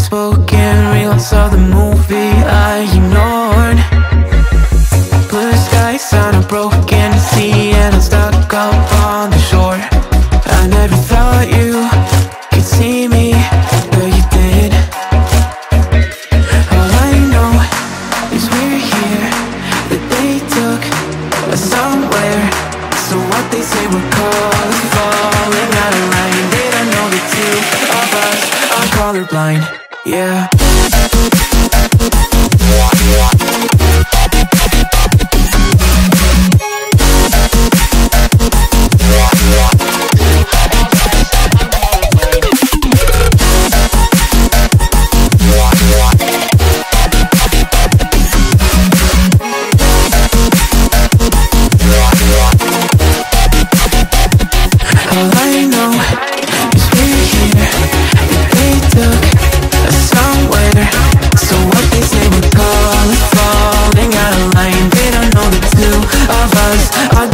unspoken reels of the movie I ignored. Blue skies on a broken sea, and I'm stuck up on the shore. I never thought you could see me, but you did. All I know is we're here, that they took us somewhere. So what they say we're called is falling out of line. They don't know the two of us are colorblind, yeah.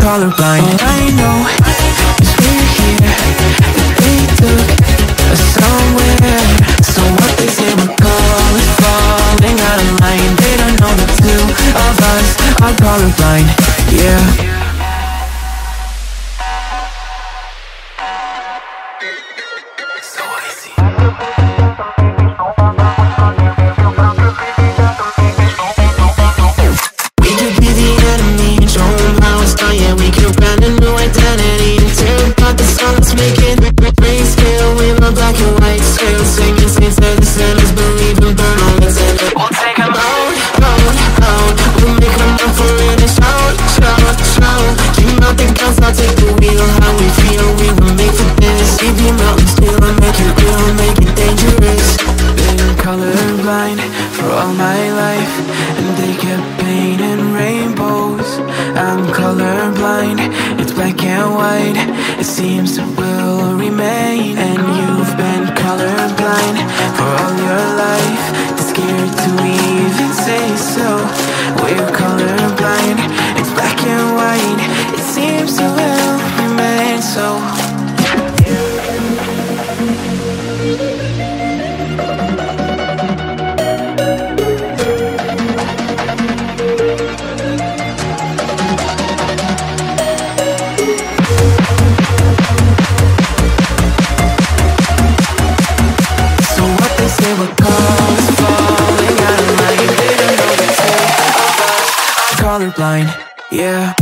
Colorblind. All I know is we're here, that they took us somewhere. So what they say we're called is falling out of line. They don't know the two of us are colorblind, yeah. So easy. We could be the enemy and show them how it's done. Yeah, we could brand a new identity and tear apart the songs, make it grayscale with my black and white scale. Singing saints of the sinners, believe and burn all that's in it. We'll take them out, out, out. We'll make them up for it and shout, shout, shout. Dream out the guns, I'll take the wheel. How we feel, we were made for this. Leave your mountains still and make it real, make it dangerous. Been colorblind for all my life, and they kept painting rainbows. I'm colorblind, it's black and white. It seems it will remain. And you've been colorblind for all your life, too scared to even say so. We're colorblind, it's black and white. It seems it will remain so. Colorblind, yeah.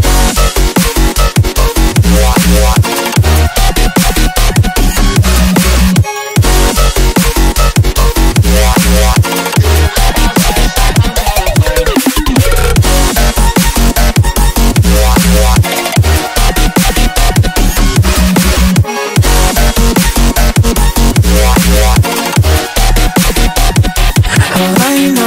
All I know